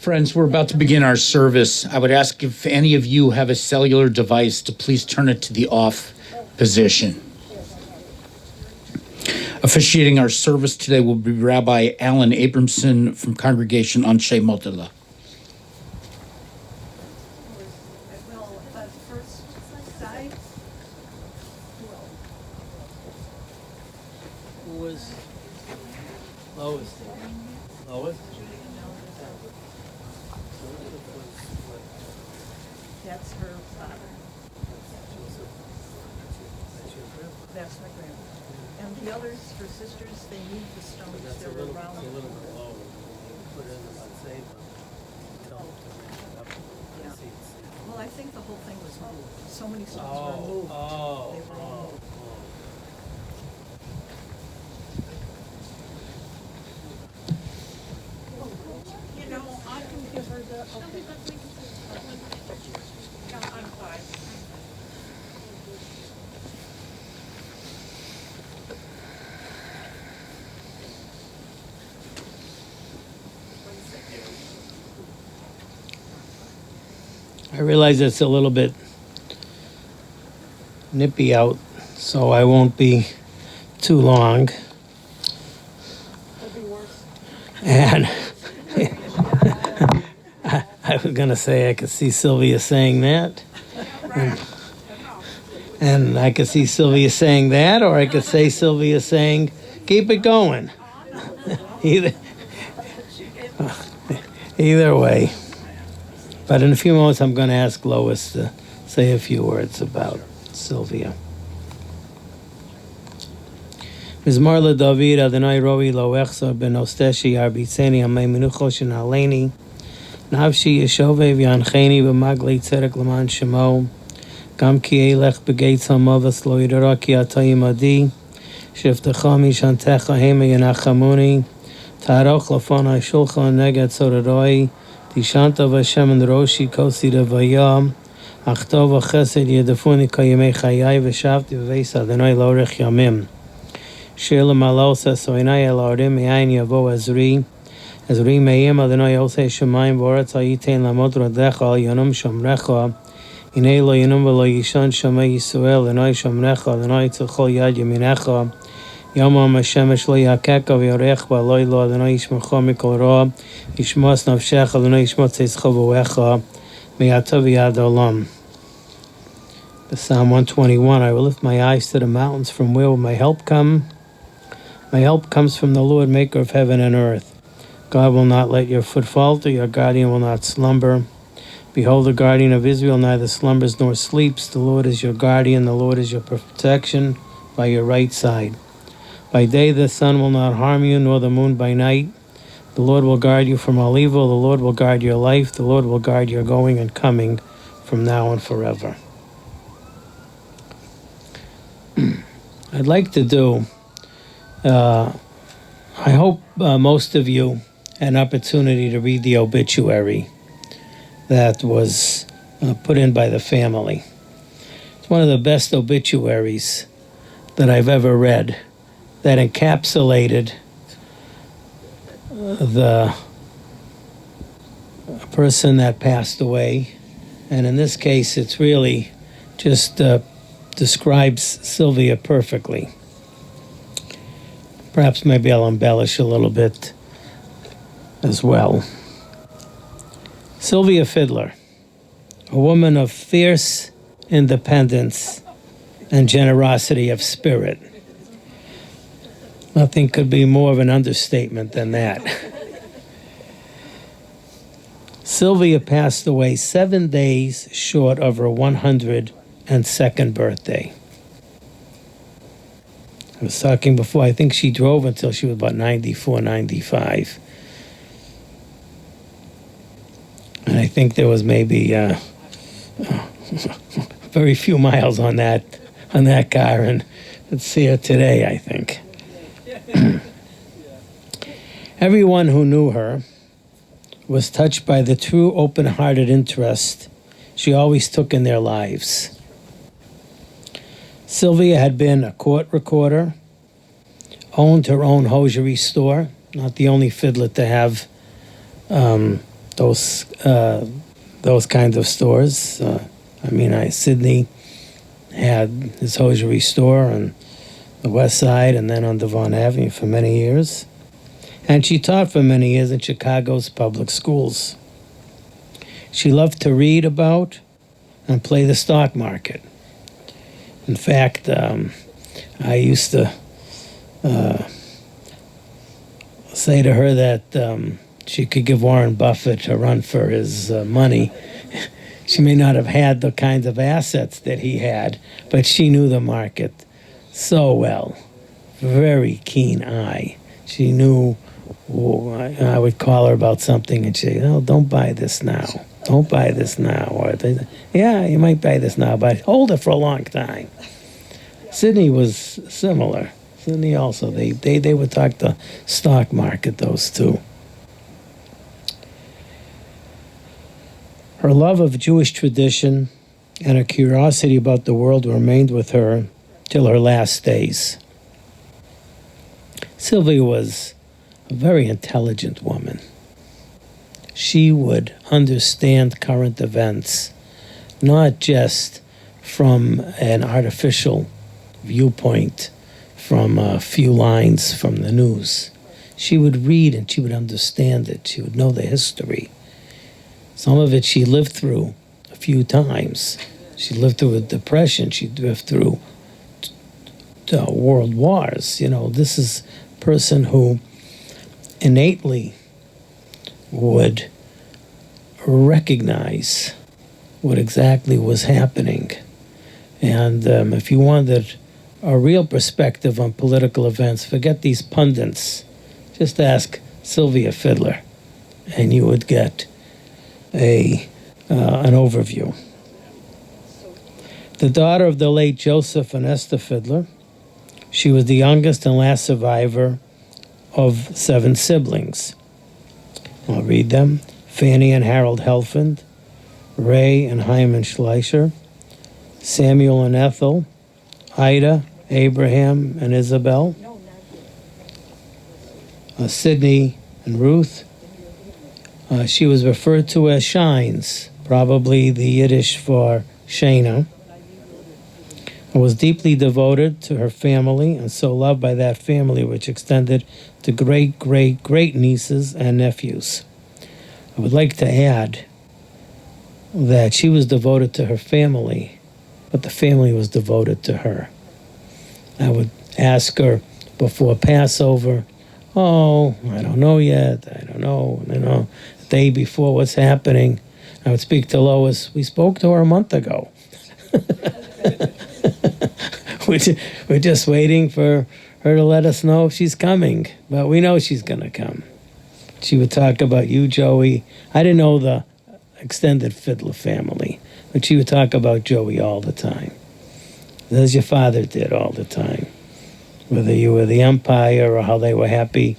Friends, we're about to begin our service. I would ask if any of you have a cellular device to please turn it to the off position. Officiating our service today will be Rabbi Alan Abramson from Congregation Anshe Motala. Who was Lois? Lois? That's her father. That's my grandma. And the others, her sisters, they moved the stones. That's They a were little around. below. Put it in the save. Yeah. Well, I think the whole thing was moved. So many stones were moved. They were all moved. You know, I can give her the, okay. No, I'm fine. I realize it's a little bit nippy out, so I won't be too long. Could be worse. And I was going to say I could see Sylvia saying that. And I could see Sylvia saying that, or I could say Sylvia saying, keep it going. Either way. But in a few moments, I'm going to ask Lois to say a few words about Sylvia. Mizmor LeDavid Adonai Roi Loechsa Ben Osteshi Arbitzeni Amei Menucho Shenaleni Navshi Yeshovev Yancheni B'Magli Tzedek L'man Shemo Gam Ki Elech B'Geitz HaMavas Lo Yidara Ki Ata Yimadi Shiftecha Mishantecha Hema Yenachamuni Taroch Lafana Shulchan Neged Sororoi Tishanta Vashem and Roshi Kosi Devayam Achtov Chesed Yedefuni Kayimei Chayai Veshavti V'Veis Adonai Lorech Yamim Shir L'Malos Esoinai Elorim Yain Yavo Ezri Meim Adonai Osei Shemayim V'Oretz Hayitain Lamot Radecha Al Yonum Shomrecha Hinei Lo Yonum V'Lo Yishon Shomei Yisrael Adonai Shomrecha Adonai Tzachol Yad Yaminecha Yomam Hashemesh Lo Yakeka V'Yorech Ba'Loi Lo Adonai Yishmecha Mikol Ra Yishmos Navshecha Adonai Yishmot Tzizcha V'Oecha Me'ata V'Yad Olam. The Psalm 121, I will lift my eyes to the mountains, from where will my help come? My help comes from the Lord, maker of heaven and earth. God will not let your foot falter, your guardian will not slumber. Behold, the guardian of Israel neither slumbers nor sleeps. The Lord is your guardian, the Lord is your protection by your right side. By day the sun will not harm you, nor the moon by night. The Lord will guard you from all evil. The Lord will guard your life. The Lord will guard your going and coming from now and forever. I'd like to do, I hope most of you had an opportunity to read the obituary that was put in by the family. It's one of the best obituaries that I've ever read that encapsulated the person that passed away. And in this case, it's really just describes Sylvia perfectly. Perhaps maybe I'll embellish a little bit as well. Sylvia Fiddler, a woman of fierce independence and generosity of spirit. Nothing could be more of an understatement than that. Sylvia passed away 7 days short of her 102nd birthday. I was talking before, I think she drove until she was about 94, 95. And I think there was maybe very few miles on that car, and let's see her today, I think. Everyone who knew her was touched by the true open-hearted interest she always took in their lives. Sylvia had been a court recorder, owned her own hosiery store, not the only fiddler to have those kinds of stores. Sydney had his hosiery store on the west side and then on Devon Avenue for many years. And she taught for many years in Chicago's public schools. She loved to read about and play the stock market. In fact, I used to say to her that she could give Warren Buffett a run for his money. She may not have had the kinds of assets that he had, but she knew the market so well. Very keen eye. She knew. I would call her about something and she'd say, "Oh, don't buy this now. Don't buy this now." Or, "Yeah, you might buy this now, but hold it for a long time." Sydney was similar. Sydney also, they would talk the stock market, those two. Her love of Jewish tradition and her curiosity about the world remained with her till her last days. Sylvia was a very intelligent woman. She would understand current events, not just from an artificial viewpoint, from a few lines from the news. She would read and she would understand it. She would know the history. Some of it she lived through a few times. She lived through a depression. She lived through world wars. This is a person who innately would recognize what exactly was happening. And if you wanted a real perspective on political events, forget these pundits. Just ask Sylvia Fiddler, and you would get an overview. The daughter of the late Joseph and Esther Fiddler, she was the youngest and last survivor of 7 siblings. I'll read them. Fanny and Harold Helfand, Ray and Hyman Schleicher, Samuel and Ethel, Ida, Abraham and Isabel, Sydney and Ruth. She was referred to as Shines, probably the Yiddish for Shana, and was deeply devoted to her family and so loved by that family, which extended to great-great-great-nieces and nephews. I would like to add that she was devoted to her family, but the family was devoted to her. I would ask her before Passover, "Oh, I don't know yet, I don't know, the day before, what's happening?" I would speak to Lois, "We spoke to her a month ago." We're just waiting for her to let us know if she's coming, but we know she's going to come. She would talk about you, Joey. I didn't know the extended Fiddler family, but she would talk about Joey all the time, as your father did all the time. Whether you were the umpire or how they were happy,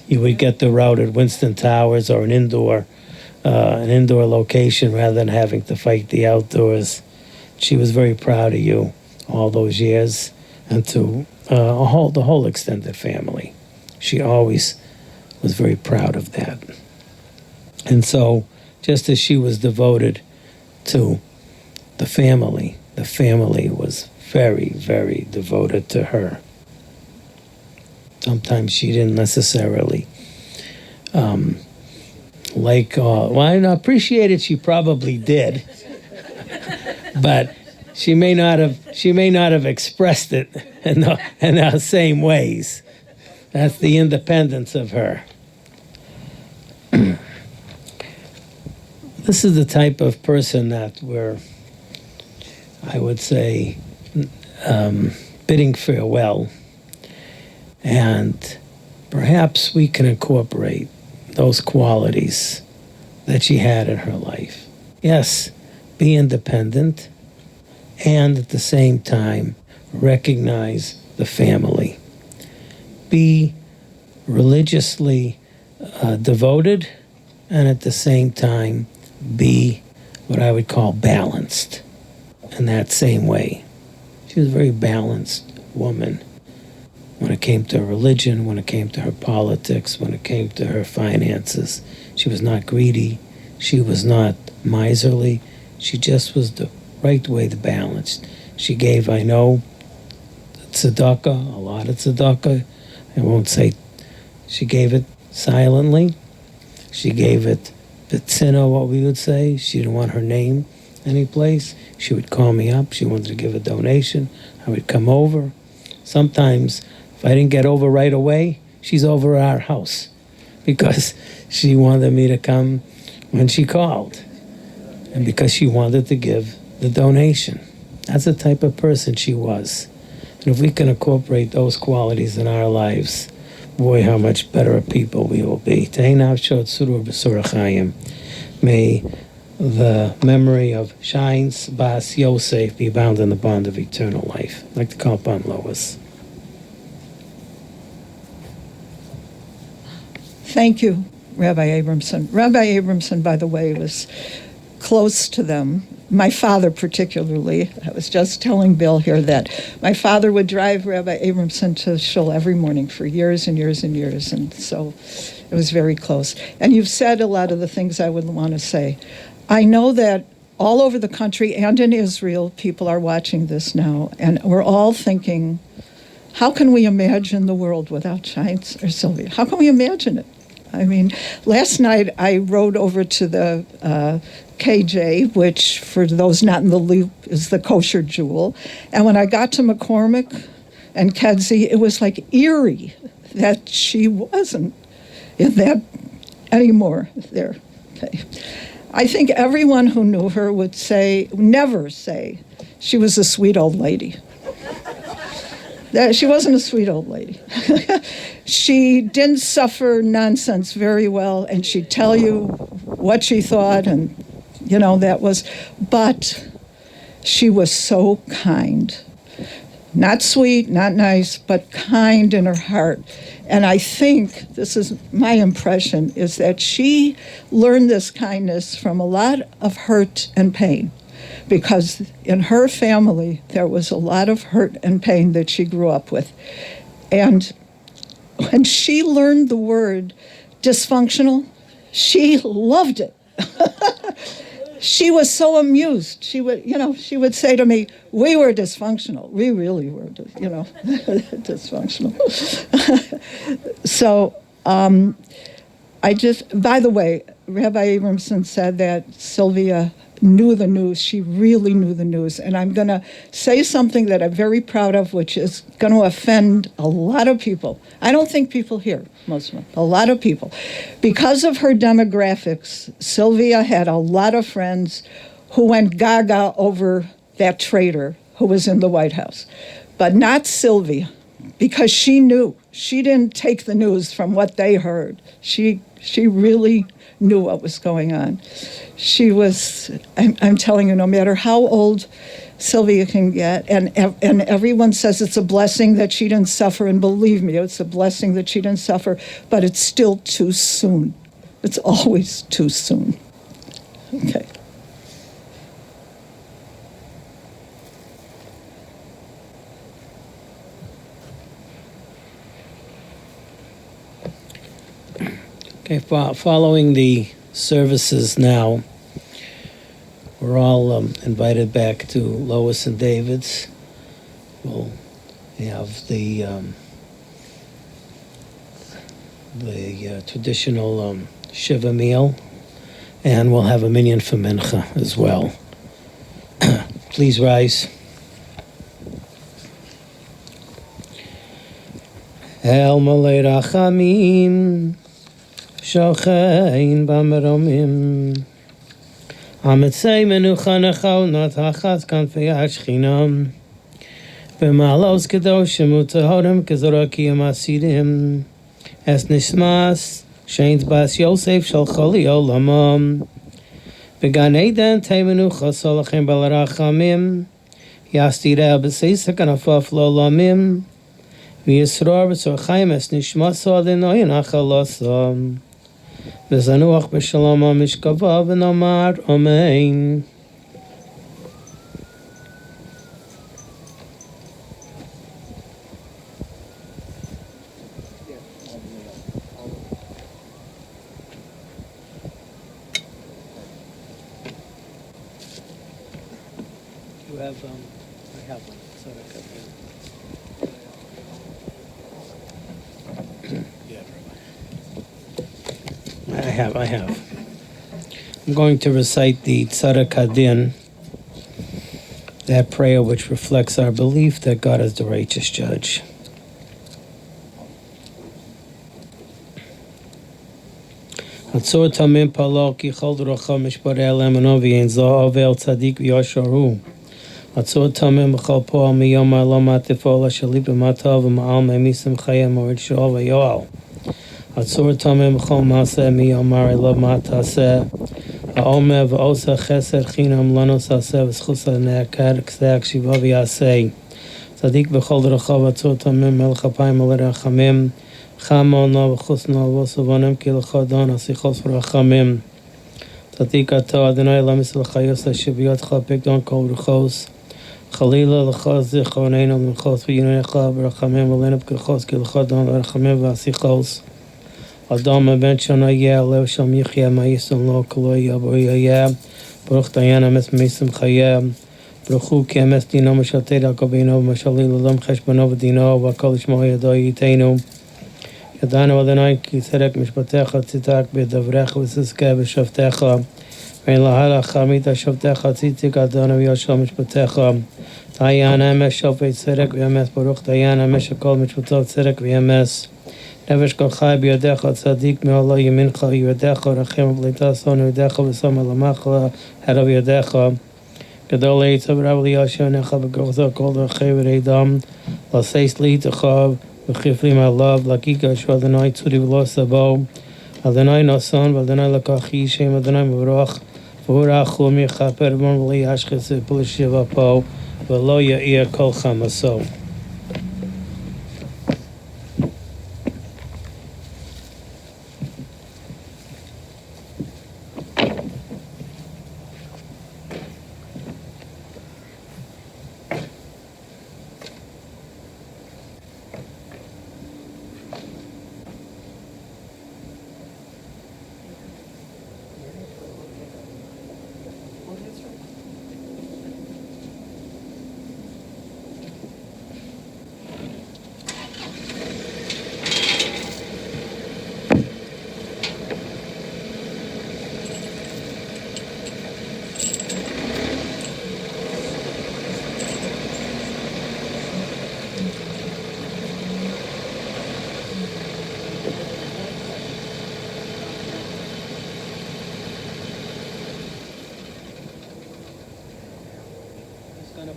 you would get the route at Winston Towers or an indoor location rather than having to fight the outdoors. She was very proud of you all those years, and to the whole extended family. She always was very proud of that. And so, just as she was devoted to the family was very, very devoted to her. Sometimes she didn't necessarily I appreciate it. She probably did, but she may not have expressed it in the same ways. That's the independence of her. This is the type of person that we're, I would say, bidding farewell. And perhaps we can incorporate those qualities that she had in her life. Yes, be independent, and at the same time, recognize the family. Be religiously devoted, and at the same time, be what I would call balanced in that same way. She was a very balanced woman when it came to her religion, when it came to her politics, when it came to her finances. She was not greedy. She was not miserly. She just was the right way to balance. She gave, I know, tzedakah, a lot of tzedakah. I won't say she gave it silently. She gave it betzina, what we would say. She didn't want her name anyplace. She would call me up. She wanted to give a donation. I would come over. Sometimes, if I didn't get over right away, she's over at our house because she wanted me to come when she called and because she wanted to give the donation. That's the type of person she was. And if we can incorporate those qualities in our lives, boy, how much better people we will be. May the memory of Shines Bas Yosef be bound in the bond of eternal life. I'd like to call upon Lois. Thank you, Rabbi Abramson. Rabbi Abramson, by the way, was close to them. My father particularly. I was just telling Bill here that my father would drive Rabbi Abramson to shul every morning for years and years and years, and so it was very close. And you've said a lot of the things I would want to say. I know that all over the country and in Israel, people are watching this now, and we're all thinking, how can we imagine the world without Shines or Sylvia? How can we imagine it? I mean, last night I rode over to the KJ, which for those not in the loop is the kosher jewel. And when I got to McCormick and Kedzie, it was like eerie that she wasn't in that anymore there. Okay. I think everyone who knew her would say, never say, she was a sweet old lady. She wasn't a sweet old lady. She didn't suffer nonsense very well, and she'd tell you what she thought, and, you know, that was, but she was so kind. Not sweet, not nice, but kind in her heart. And I think, this is my impression, is that she learned this kindness from a lot of hurt and pain. Because in her family, there was a lot of hurt and pain that she grew up with. And when she learned the word dysfunctional, she loved it. She was so amused. She would say to me, we were dysfunctional. We really were, dysfunctional. So by the way, Rabbi Abramson said that Sylvia knew the news. She really knew the news. And I'm going to say something that I'm very proud of, which is going to offend a lot of people. I don't think people here, most of them, a lot of people. Because of her demographics, Sylvia had a lot of friends who went gaga over that traitor who was in the White House. But not Sylvia, because she knew. She didn't take the news from what they heard. She really knew what was going on. She was, I'm telling you, no matter how old Sylvia can get, and everyone says it's a blessing that she didn't suffer, and believe me, it's a blessing that she didn't suffer, but it's still too soon. It's always too soon. Okay. Okay, following the services now, we're all invited back to Lois and David's. We'll have the traditional Shiva meal, and we'll have a minyan for mincha as well. Please rise. El malei rachamim shochein b'meromim Ametzei menucha nechal natachas kanfei hashchinam b'malos kedoshim utehorim kezoraki amasidim es nishmas sheint bas Yosef shel choli olamam Began Eden tei menucha solachem balarachamim yastira b'seisa kanafaf lolamim v'yisror b'tzorchaim es nishmaso adonai nachalosam v'zanuach b'shalom ha'mishkava v'nomar amen. have I have one. Tzedakah din. I have. I'm going to recite the Tzedakah din, that prayer which reflects our belief that God is the righteous judge. Hatzor tamim palal ki chol d'rocha mishparei alem anovi ein zo avel tzadik v'yashar hu. Hatzor tamim b'chol po'al miyom ha'lam ha'tifol ha'shalip b'matav v'ma'al me'misim chayem morid shol v'yoal. Hatzor tamim b'chol ma'aseh miyom ha'rei lov ma'ataseh ha'omer v'osa chesed chinam lano saseh v'schus ha'ne'akad k'seak shiva v'yaseh. Tzadik b'chol d'rocha v'hatzor tamim melech ha'payim alei Chamona v'chusna v'osavanim ki l'chodon asichos v'rachamim. Tzadik ato Adonai lamis l'chayos ha'shiviyotcha pigdon kol ruchos. Chalila l'chos zichroneinu l'chos v'yinecha v'rachamim v'lenab k'chos ki l'chodon v'rachamim v'asichos. Adam ben shana yeh lev sham yichya ma'yisun lo k'lo yabo yeh. Baruch dayan ames meisim chayeh. Baruchu ki ames dino m'shatei l'akobino v'mashalil l'lam cheshbono v'dino v'akol ishmo yado yiteinu. ידענו אדוני כי צדק משפטיך ציטק בדבריך וססקה בשבתך ואין להלך עמית שבתך ציציק אדוני וישר משפטיך דיין אמש שופט צדק וימס ברוך דיין אמש הכל משפטו צדק וימס נפש כל חי בידיך צדיק מעלה ימינך ידיך רחם ובליטה שון ידיך ושם עלמך הרב ידיך גדול עצב רב לישר נך בגרוזו כל דרכי ורידם לסייס לי תחוב וכיפלי מעליו, לקיקה שהוא אדוני צורי ולא סבו, אדוני נוסון ואדוני לקחי שם אדוני מברך, והוא רחום יכפר בון ולא ישחס פלשי ופה, ולא יאיר כל חמסו.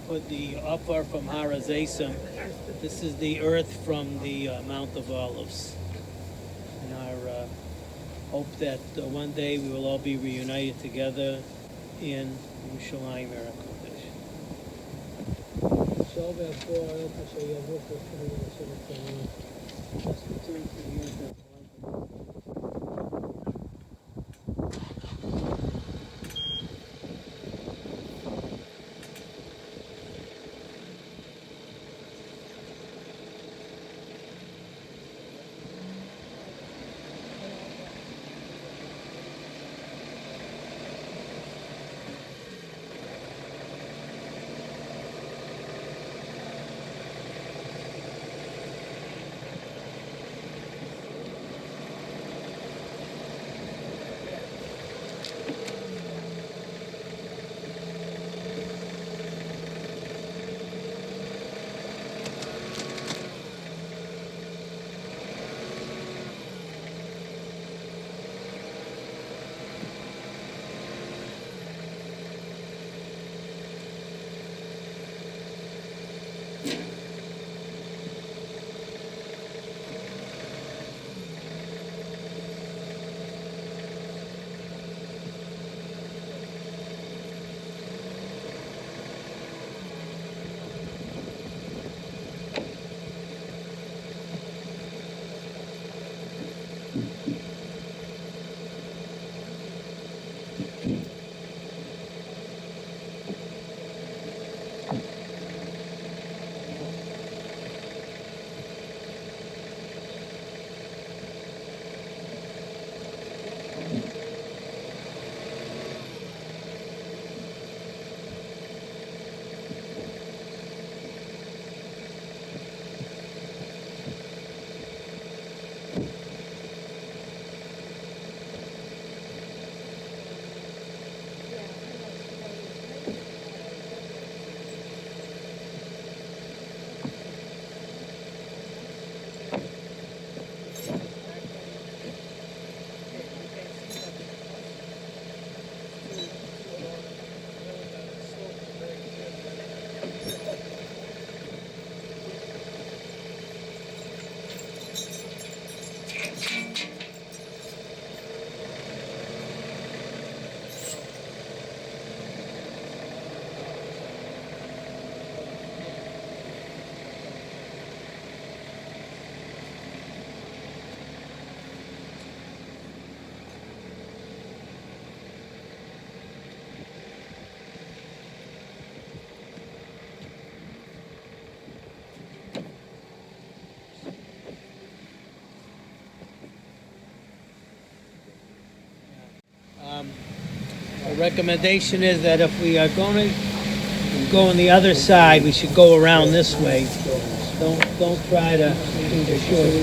Put the upper from Harazesim. This is the earth from the Mount of Olives. And our hope that one day we will all be reunited together in Yerushalayim HaKodesh. Let's return to the unit. recommendation is that if we are going to go on the other side, we should go around this way. Don't try to do the short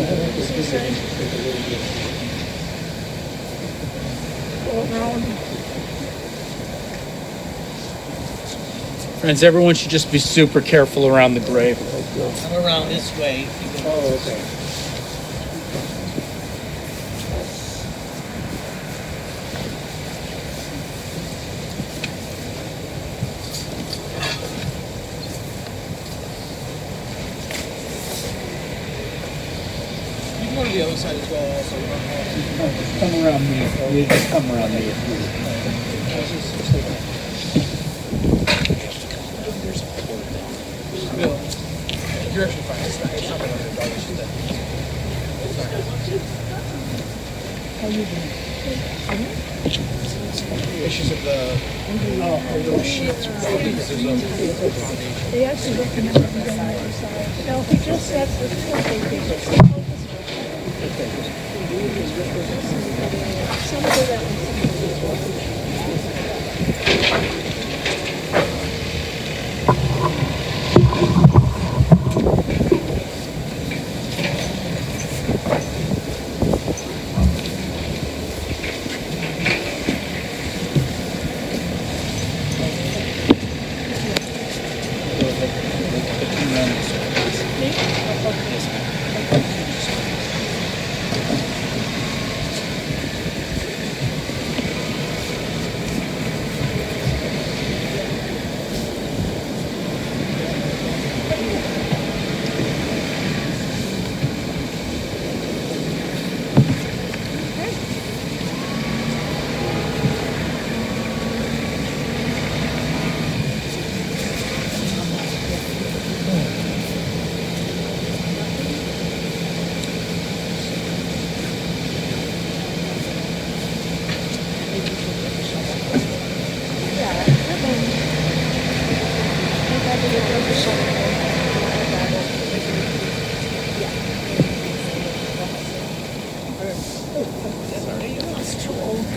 Friends, everyone should just be super careful around the grave. Come around this way. Oh, okay. You can go to the other side as well. Also, Come around me. You just come around me. You're actually fine. It's not like your dog is dead. How you doing? Issues of the sheets because there's a foundation. They actually recommend it on the other side. No, he just said that some of that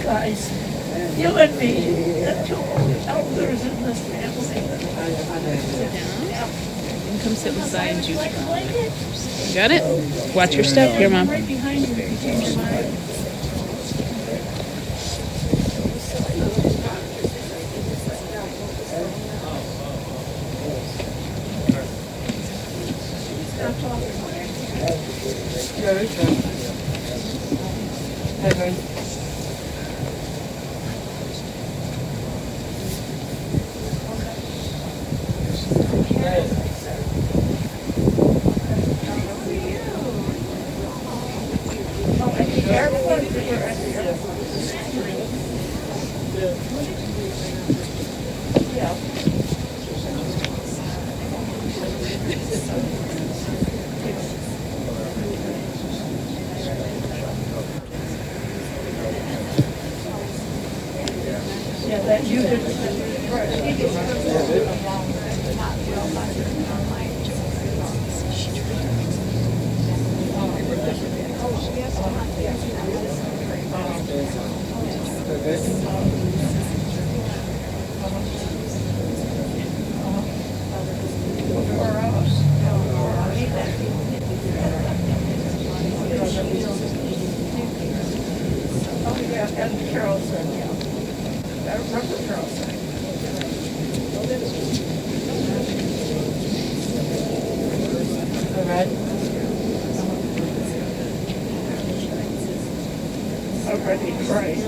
guys, you and me, the two elders in this family. Come sit beside you. Got it? Watch your step here, Mom. Right behind you if you change your mind. Yeah, that you and Carol said, yeah. I remember Carol saying. All right. Already crying.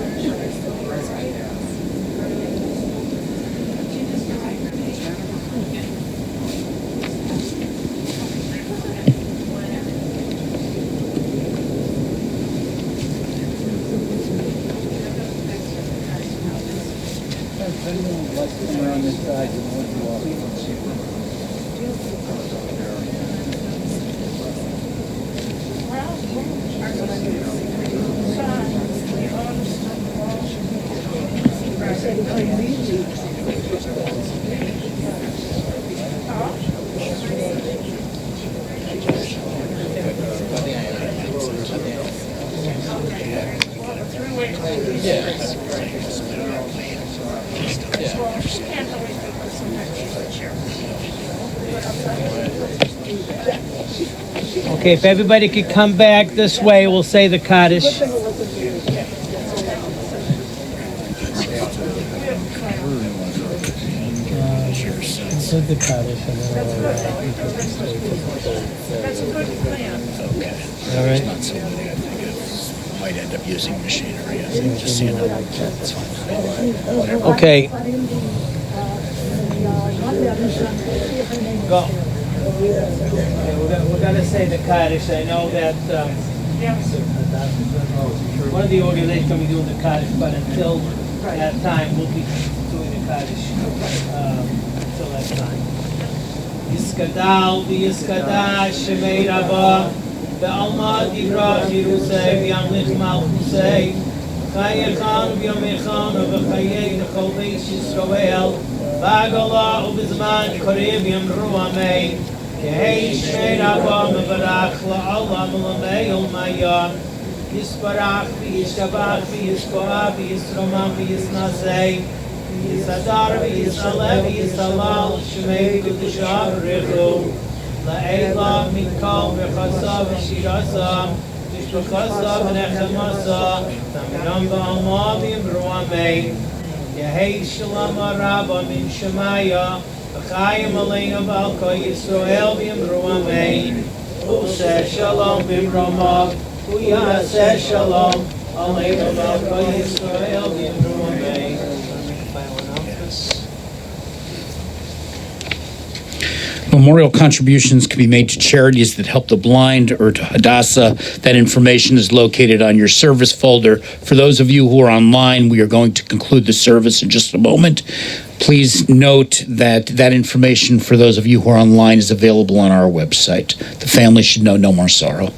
Around this side, you know what you Okay, if everybody could come back this way, we'll say the Kaddish. Said the Kaddish and then all right. Not somebody I think it might end up using machinery. Just so you know, it's fine. Okay. Go. Okay, we're gonna say the Kaddish. I know that one of the organizations will be doing the Kaddish, but until that time, we'll be doing the Kaddish. Until that time. Yiskadal v'yiskadash shemei rabah ve'alma divra jirusei v'yamlich malchusei v'chayechan v'yomechan v'chayei nechol beis Yisroel v'agola u'bizman korev yamru amei Yehei shmei rabah mevarach la'olam u'lamei ulmaya Yisparach v'yishtabach v'yishkoah v'yisromam v'yisnasei Yisadar v'yisalev v'yisalal shmei v'kudushav v'richu La'ela mikol v'chasa v'shirasa v'shpachasa v'nechemasa Taminam v'alma v'yimru amei Yehei shalom araba min shemaya V'chayim aleinu v'alko Yisroel v'yimru amei U'seh shalom v'imroma U'yaseh shalom aleinu v'alko Yisroel v'yimru amei. Memorial contributions can be made to charities that help the blind or to Hadassah. That information is located on your service folder. For those of you who are online, we are going to conclude the service in just a moment. Please note that that information for those of you who are online is available on our website. The family should know no more sorrow.